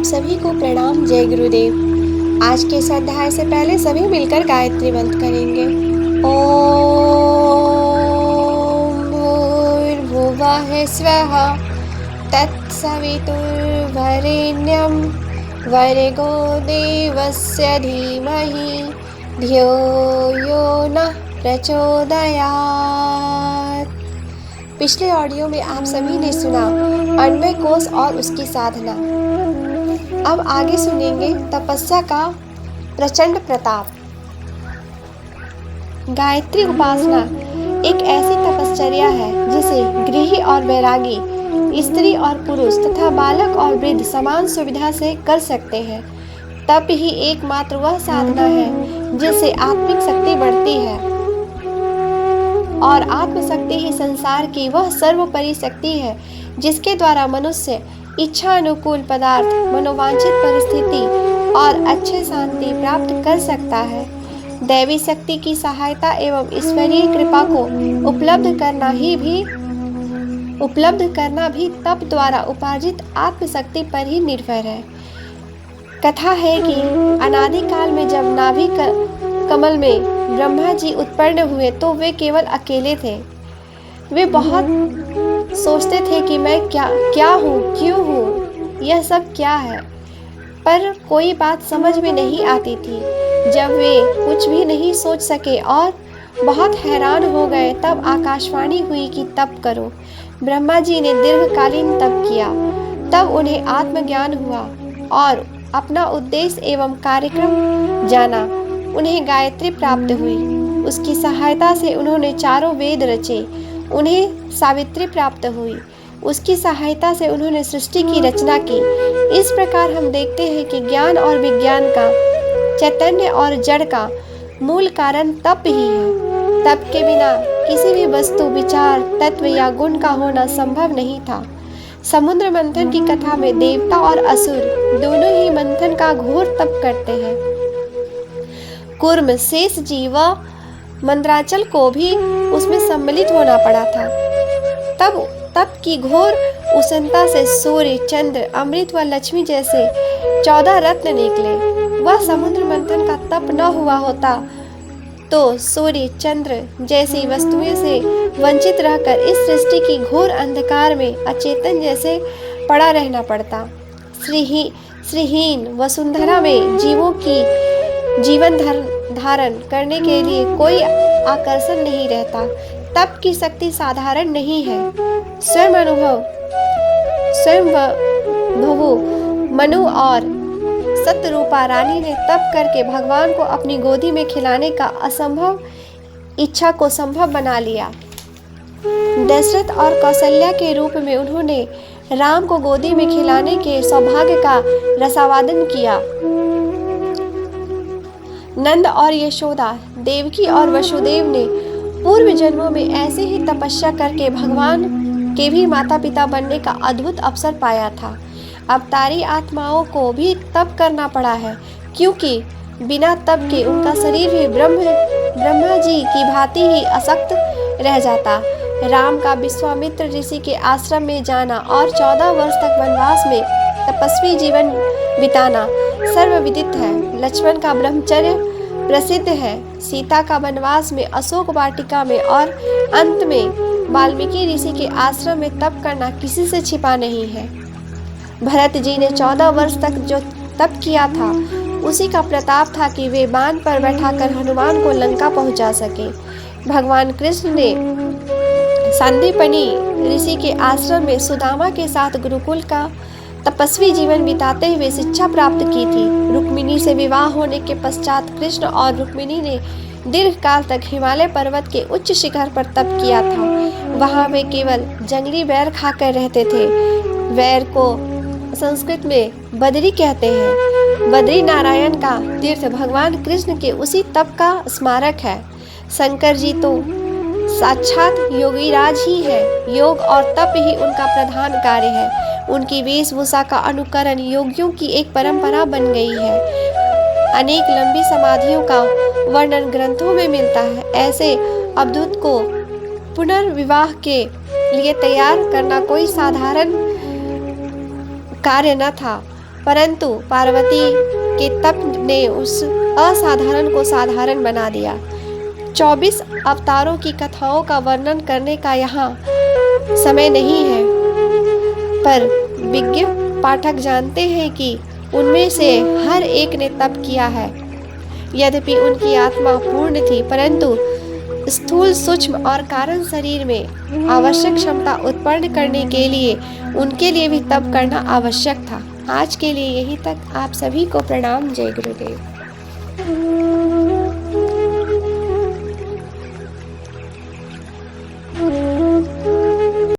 सभी को प्रणाम। जय गुरुदेव। आज के इस अध्याय से पहले सभी मिलकर गायत्री मंत्र करेंगे। ओम भूर्भुवः स्वः तत्सवितुर्वरेण्यं भर्गो देवस्य धीमहि धियो यो नः प्रचोदयात्। पिछले ऑडियो में आप सभी ने सुना अन्वय कोश और उसकी साधना। अब आगे सुनेंगे तपस्या का प्रचंड प्रताप। गायत्री उपासना एक ऐसी तपश्चर्या है जिसे गृही और वैरागी, स्त्री और पुरुष तथा बालक और वृद्ध समान सुविधा से कर सकते हैं। तप ही एकमात्र वह साधना है जिससे आत्मिक शक्ति बढ़ती है और आत्मशक्ति ही संसार की वह सर्वोपरि शक्ति है जिसके द्वारा मनुष्य इच्छा अनुकूल पदार्थ, मनोवांछित परिस्थिति और अच्छे शांति प्राप्त कर सकता है। दैवी शक्ति की सहायता एवं ईश्वरीय कृपा को उपलब्ध करना भी तप द्वारा उपार्जित आत्मशक्ति पर ही निर्भर है। कथा है कि अनादि काल में जब नाभि कमल में ब्रह्मा जी उत्पन्न हुए तो वे केवल अकेले थे। वे बहुत सोचते थे कि मैं क्या हूँ, क्यों हूँ, यह सब क्या है, पर कोई बात समझ में नहीं आती थी। जब वे कुछ भी नहीं सोच सके और बहुत हैरान हो गए तब आकाशवाणी हुई कि तप करो। ब्रह्मा जी ने दीर्घकालीन तप किया। तब उन्हें आत्मज्ञान हुआ और अपना उद्देश्य एवं कार्यक्रम जाना। उन्हें गायत्री प्राप्त हुई। उसकी सहायता से उन्होंने चारों वेद रचे। उन्हें सावित्री प्राप्त हुई। उसकी सहायता से उन्होंने सृष्टि की रचना की। इस प्रकार हम देखते हैं कि ज्ञान और विज्ञान का, चैतन्य और जड़ का मूल कारण तप ही है। तप के बिना किसी भी वस्तु, विचार, तत्व या गुण का होना संभव नहीं था। समुद्र मंथन की कथा में देवता और असुर दोनों ही मंथन का घोर तप करते हैं। कूर्म, शेष जी व मंदराचल को भी उसमें सम्मिलित होना पड़ा था। तप की घोर उष्णता से सूर्य, चंद्र, अमृत व लक्ष्मी जैसे 14 रत्न निकले। वह समुद्र मंथन का तप न हुआ होता तो सूर्य, चंद्र जैसी वस्तुओं से वंचित रहकर इस सृष्टि की घोर अंधकार में अचेतन जैसे पड़ा रहना पड़ता। श्रीहीन वसुंधरा में जीवों की जीवन धारण करने के लिए कोई आकर्षण नहीं रहता। तप की शक्ति साधारण नहीं है। स्वयं मनु और सतरूपा रानी ने तप करके भगवान को अपनी गोदी में खिलाने का असंभव इच्छा को संभव बना लिया। दशरथ और कौशल्या के रूप में उन्होंने राम को गोदी में खिलाने के सौभाग्य का रसावादन किया। नंद और यशोदा, देवकी और वसुदेव ने पूर्व जन्मों में ऐसे ही तपस्या करके भगवान के भी माता पिता बनने का अद्भुत अवसर पाया था। अवतारी आत्माओं को भी तप करना पड़ा है, क्योंकि बिना तप के उनका शरीर भी ब्रह्मा जी की भांति ही अशक्त रह जाता। राम का विश्वामित्र ऋषि के आश्रम में जाना और 14 वर्ष तक वनवास में तपस्वी जीवन बिताना सर्वविदित है। लक्ष्मण का ब्रह्मचर्य प्रसिद्ध है। सीता का वनवास में अशोक वाटिका में और अंत में वाल्मीकि ऋषि के आश्रम में तप करना किसी से छिपा नहीं है। भरत जी ने 14 वर्ष तक जो तप किया था उसी का प्रताप था कि वे बाण पर बैठाकर हनुमान को लंका पहुंचा सके। भगवान कृष्ण ने सांदीपनि ऋषि के आश्रम में सुदामा के साथ गुरुकुल का तपस्वी जीवन बिताते हुए शिक्षा प्राप्त की थी। रुक्मिणी से विवाह होने के पश्चात कृष्ण और रुक्मिणी ने दीर्घ काल तक हिमालय पर्वत के उच्च शिखर पर तप किया था। वहां वे केवल जंगली बैर खाकर रहते थे। बैर को संस्कृत में बद्री कहते हैं। बद्री नारायण का तीर्थ भगवान कृष्ण के उसी तप का स्मारक है। शंकर जी तो साक्षात योगीराज ही है। योग और तप ही उनका प्रधान कार्य है। उनकी वेशभूषा का अनुकरण योगियों की एक परंपरा बन गई है। अनेक लंबी समाधियों का वर्णन ग्रंथों में मिलता है। ऐसे अवधूत को पुनर्विवाह के लिए तैयार करना कोई साधारण कार्य न था। परंतु पार्वती के तप ने उस असाधारण को साधारण बना दिया। 24 अवतारों की कथाओं का वर्णन करने का यहाँ समय नहीं है, पर विज्ञ पाठक जानते हैं कि उनमें से हर एक ने तप किया है। यद्यपि उनकी आत्मा पूर्ण थी, परंतु स्थूल, सूक्ष्म और कारण शरीर में आवश्यक क्षमता उत्पन्न करने के लिए उनके लिए भी तप करना आवश्यक था। आज के लिए यहीं तक। आप सभी को प्रणाम। जय गुरुदेव।